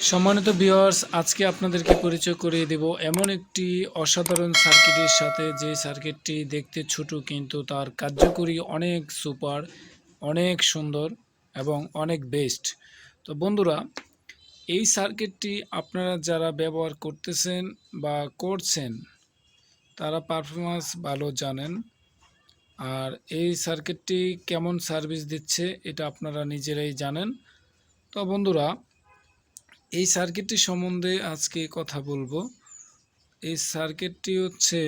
সম্মানিত ভিউয়ার্স, আজকে আপনাদেরকে পরিচয় করিয়ে দেব এমন একটি অসাধারণ সার্কিটের সাথে, যে সার্কিটটি দেখতে ছোট কিন্তু তার কার্যকরী অনেক সুপার, অনেক সুন্দর এবং অনেক বেস্ট। তো বন্ধুরা, এই সার্কিটটি আপনারা যারা ব্যবহার করতেছেন বা করছেন তারা পারফরমেন্স ভালো জানেন। আর এই সার্কিটটি কেমন সার্ভিস দিচ্ছে এটা আপনারা নিজেরাই জানেন। তো বন্ধুরা, এই সার্কিটটি সম্বন্ধে আজকে কথা বলবো। এই সার্কিটটি হচ্ছে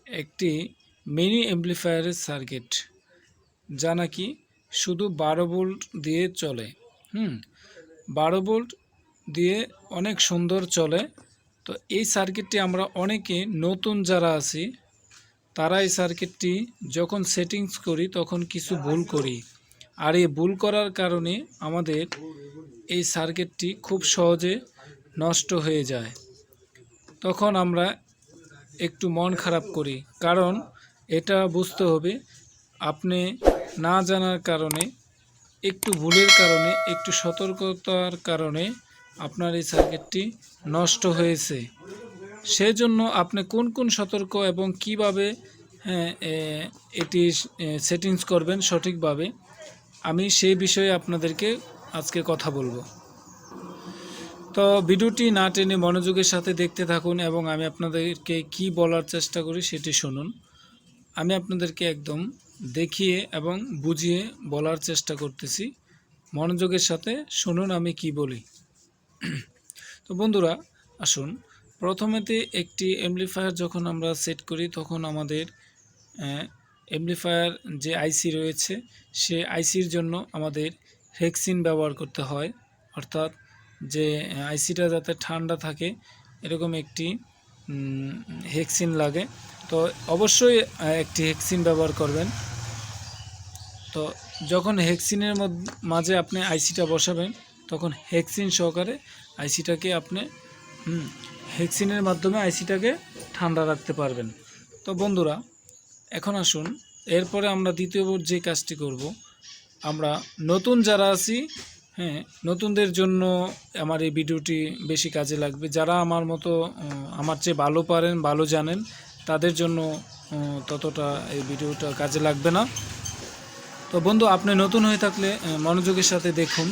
একটি মিনি অ্যাম্প্লিফায়ারের সার্কিট, যা নাকি শুধু 12 ভোল্ট দিয়ে চলে। 12 ভোল্ট দিয়ে অনেক সুন্দর চলে। তো এই সার্কিটটি আমরা অনেকে নতুন যারা আছি তারা এই সার্কিটটি যখন সেটিংস করি তখন কিছু ভুল করি, আর এই ভুল করার কারণে আমাদের এই সার্কিটটি খুব সহজে নষ্ট হয়ে যায়। তখন আমরা একটু মন খারাপ করি, কারণ এটা বুঝতে হবে আপনি না জানার কারণে, একটু ভুলের কারণে, একটু সতর্কতার কারণে আপনার এই সার্কিটটি নষ্ট হয়েছে। সেজন্য আপনি কোন কোন সতর্ক এবং কিভাবে এটি সেটিংস করবেন সঠিকভাবে, আমি সেই বিষয়ে আপনাদেরকে আজকে কথা বলবো। তো ভিডিওটি না টেনে মনোযোগের সাথে দেখতে থাকুন এবং আমি আপনাদেরকে কি বলার চেষ্টা করি সেটি শুনুন। আমি আপনাদেরকে একদম দেখিয়ে এবং বুঝিয়ে বলার চেষ্টা করতেছি। মনোযোগের সাথে শুনুন আমি কি বলি। তো বন্ধুরা, আসুন প্রথমেতে একটি অ্যাম্প্লিফায়ার যখন আমরা সেট করি তখন আমাদের অ্যাম্প্লিফায়ার যে আইসি রয়েছে সে আইসির জন্য আমাদের হেক্সিন ব্যবহার করতে হয়, অর্থাৎ যে আইসিটা যাতে ঠান্ডা থাকে এরকম একটি হেক্সিন লাগে। তো অবশ্যই একটি হেক্সিন ব্যবহার করবেন। তো যখন হেক্সিনের মাঝে আপনি আইসিটা বসাবেন তখন হেক্সিন সহকারে আইসিটাকে আপনি হেক্সিনের মাধ্যমে আইসিটাকে ঠান্ডা রাখতে পারবেন। তো বন্ধুরা, এখন আসুন এরপরে আমরা দ্বিতীয় যে কাজটি করব, আমরা নতুন যারা আছি, নতুনদের জন্য আমার এই ভিডিওটি বেশি কাজে লাগবে। যারা আমার মতো আমার চেয়ে ভালো পারেন, ভালো জানেন, তাদের জন্য ততটা এই ভিডিওটা কাজে লাগবে না। তো বন্ধু, আপনি নতুন হয়ে থাকলে মনোযোগের সাথে দেখুন।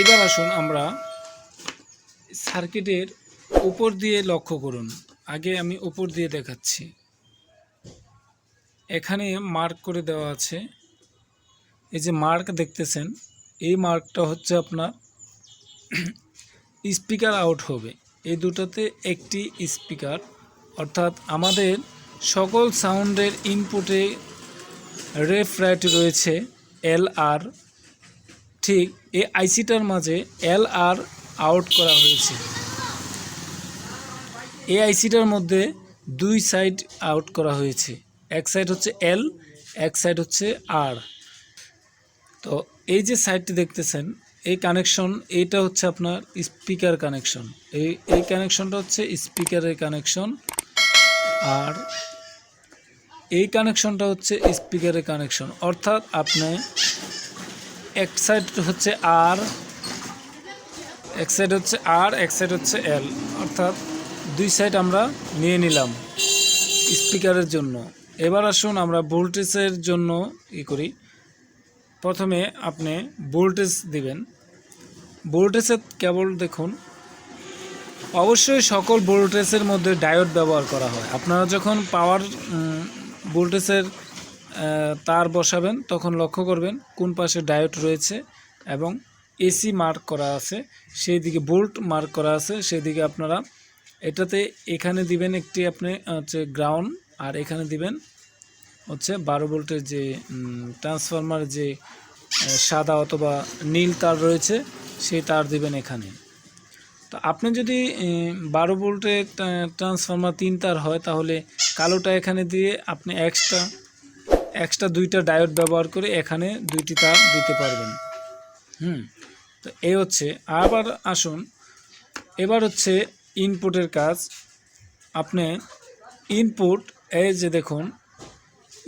এবার আসুন আমরা সার্কিটের উপর দিয়ে লক্ষ্য করুন। আগে আমি উপর দিয়ে দেখাচ্ছি। এখানে মার্ক করে দেওয়া আছে, এই যে মার্ক দেখতেছেন, এই মার্কটা হচ্ছে আপনার স্পিকার আউট হবে। এই দুটাতে একটি স্পিকার, অর্থাৎ আমাদের সকল সাউন্ডের ইনপুটে রেফ রাইট রয়েছে LR। ঠিক এই আইসিটার মাঝে LR আউট করা হয়েছে। এই আইসিটার মধ্যে দুই সাইড আউট করা হয়েছে, এক সাইড হচ্ছে L, এক সাইড হচ্ছে R। তো এই যে সাইডটি দেখতেছেন, এই কানেকশন, এইটা হচ্ছে আপনার স্পিকার কানেকশন। এই কানেকশনটা হচ্ছে স্পিকারের কানেকশন, আর এই কানেকশনটা হচ্ছে স্পিকারের কানেকশন। অর্থাৎ আপনি এক সাইড হচ্ছে R, এক সাইড হচ্ছে R, এক সাইড হচ্ছে L, অর্থাৎ দুই সাইড আমরা নিয়ে নিলাম স্পিকারের জন্য। এবার আসুন আমরা ভোল্টেজের জন্য করি। প্রথমে আপনি ভোল্টেজ দিবেন। ভোল্টেজের কেবল দেখুন, অবশ্যই সকল ভোল্টেজের মধ্যে ডায়োড ব্যবহার করা হয়। আপনারা যখন পাওয়ার ভোল্টেজের তার বসাবেন তখন লক্ষ্য করবেন কোন পাশে ডায়োড রয়েছে এবং এসি মার্ক করা আছে, সেই দিকে ভোল্ট মার্ক করা আছে, সেই দিকে আপনারা এটাতে এখানে দিবেন একটি আপনি হচ্ছে গ্রাউন্ড, আর এখানে দিবেন হচ্ছে 12 ভোল্টের যে ট্রান্সফরমার যে সাদা অথবা নীল তার রয়েছে সেই তার দিবেন এখানে। তো আপনি যদি 12 ভোল্টের ট্রান্সফরমার 3 তার হয় তাহলে কালোটা এখানে দিয়ে আপনি এক্সট্রা দুইটা ডায়োড ব্যবহার করে এখানে দুইটি তার দিতে পারবেন। তো এই হচ্ছে। আবার আসুন, এবার হচ্ছে ইনপুটের কাজ। আপনি ইনপুট, এই যে দেখুন,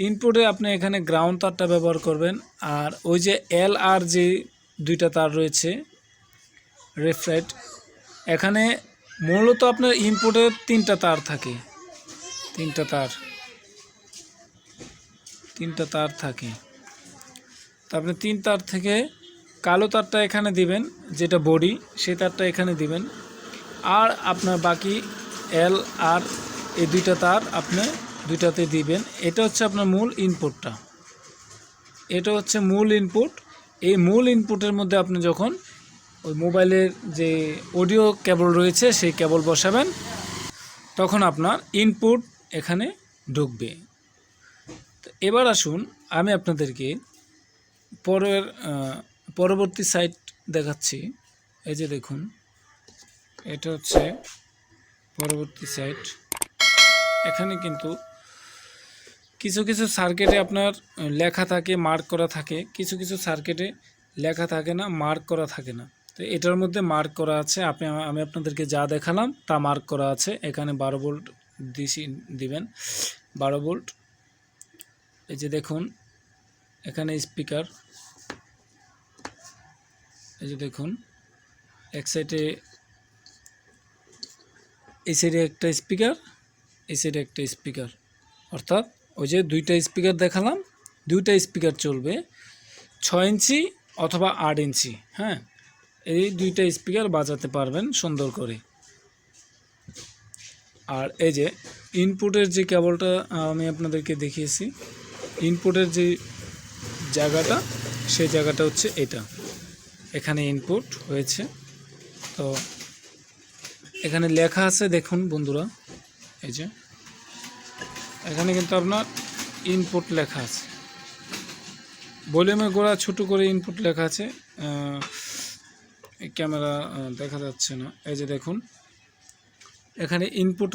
ইনপুটে আপনি এখানে গ্রাউন্ড তারটা ব্যবহার করবেন, আর ওই যে LR যে দুইটা তার রয়েছে রেফ্রেট। এখানে মূলত আপনার ইনপুটের 3টা তার থাকে, 3টা তার থাকে। তো আপনি 3 তার থেকে কালো তারটা এখানে দিবেন, যেটা বডি, সেই তারটা এখানে দিবেন। আর আপনার বাকি এল আর এই 2টা তার আপনি 2টাতে দিবেন। এটা হচ্ছে আপনার মূল ইনপুটটা, এটা হচ্ছে মূল ইনপুট। এই মূল ইনপুটের মধ্যে আপনি যখন ওই মোবাইলের যে অডিও কেবল রয়েছে সেই কেবল বসাবেন, তখন আপনার ইনপুট এখানে ঢুকবে। তো এবার আসুন আমি আপনাদেরকে পরবর্তী সাইট দেখাচ্ছি। এই যে দেখুন, এটা হচ্ছে পরবর্তী সাইট। এখানে কিন্তু কিছু কিছু সার্কিটে আপনার লেখা থাকে, মার্ক করা থাকে, কিছু কিছু সার্কিটে লেখা থাকে না, মার্ক করা থাকে না। তো এটার মধ্যে মার্ক করা আছে। আমি আপনাদেরকে যা দেখালাম তা মার্ক করা আছে। এখানে 12 ভোল্ট দিবেন, 12 ভোল্ট। এই যে দেখুন এখানে স্পিকার, এই যে দেখুন এক সাইডে, এই সাইডে একটা স্পিকার, এই সাইডে একটা স্পিকার, অর্থাৎ ওই যে 2টা স্পিকার দেখালাম, 2টা স্পিকার চলবে 6 ইঞ্চি অথবা 8 ইঞ্চি। হ্যাঁ, এই 2টা স্পিকার বাজাতে পারবেন সুন্দর করে। আর এই যে ইনপুটের যে কেবলটা আমি আপনাদেরকে দেখিয়েছি, ইনপুটের যে জায়গাটা, সেই জায়গাটা হচ্ছে এটা। এখানে ইনপুট হয়েছে। তো এখানে লেখা আছে দেখুন বন্ধুরা, এই যে এখানে কিন্তু আপনার ইনপুট লেখা আছে, ভলিউমের গোড়া ছোট করে ইনপুট লেখা আছে। ক্যামেরা দেখা যাচ্ছে না। এই যে দেখুন এখানে ইনপুট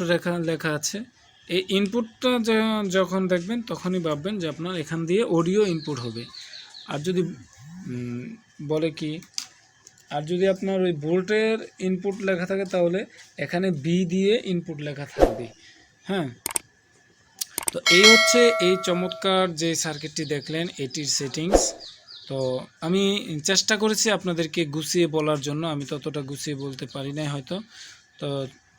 লেখা আছে। এই ইনপুটটা যখন দেখবেন তখনই ভাববেন যে আপনার এখান দিয়ে অডিও ইনপুট হবে। আর যদি বলে কি, আর যদি আপনার ওই ভোল্টের ইনপুট লেখা থাকে তাহলে এখানে বি দিয়ে ইনপুট লেখা থাকবে। হ্যাঁ, তো এই হচ্ছে এই চমৎকার যে সার্কিটটি দেখলেন, এটির সেটিংস। তো আমি চেষ্টা করেছি আপনাদেরকে গুছিয়ে বলার জন্য, আমি ততটা গুছিয়ে বলতে পারি নাই হয়তো। তো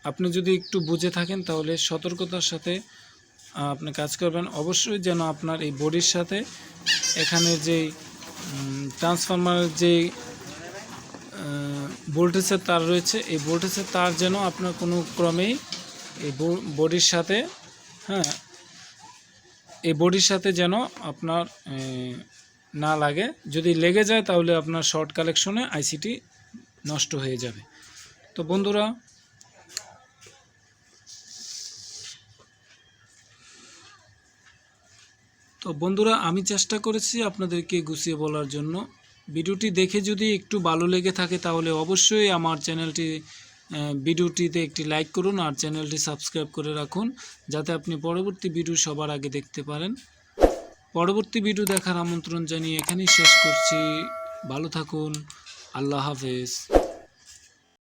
আপনি যদি একটু বুঝে থাকেন তাহলে সতর্কতার সাথে আপনি কাজ করবেন। অবশ্যই যেন আপনার এই বডির সাথে এখানে যেই ট্রান্সফরমারের যেই ভোল্টেজের তার রয়েছে, এই ভোল্টেজের তার যেন আপনার কোনো ক্রমেই এই বডির সাথে, হ্যাঁ, এই বডির সাথে যেন আপনার না লাগে। যদি লেগে যায় তাহলে আপনার শর্ট কালেকশনে আইসিটি নষ্ট হয়ে যাবে। তো বন্ধুরা আমি চেষ্টা করেছি আপনাদেরকে গুছিয়ে বলার জন্য। ভিডিওটি দেখে যদি একটু ভালো লেগে থাকে তাহলে অবশ্যই আমার ভিডিওটিতে একটি লাইক করুন আর চ্যানেলটি সাবস্ক্রাইব করে রাখুন, যাতে আপনি পরবর্তী ভিডিও সবার আগে দেখতে পারেন। পরবর্তী ভিডিও দেখার আমন্ত্রণ জানিয়ে এখানেই শেষ করছি। ভালো থাকুন, আল্লাহ হাফেজ।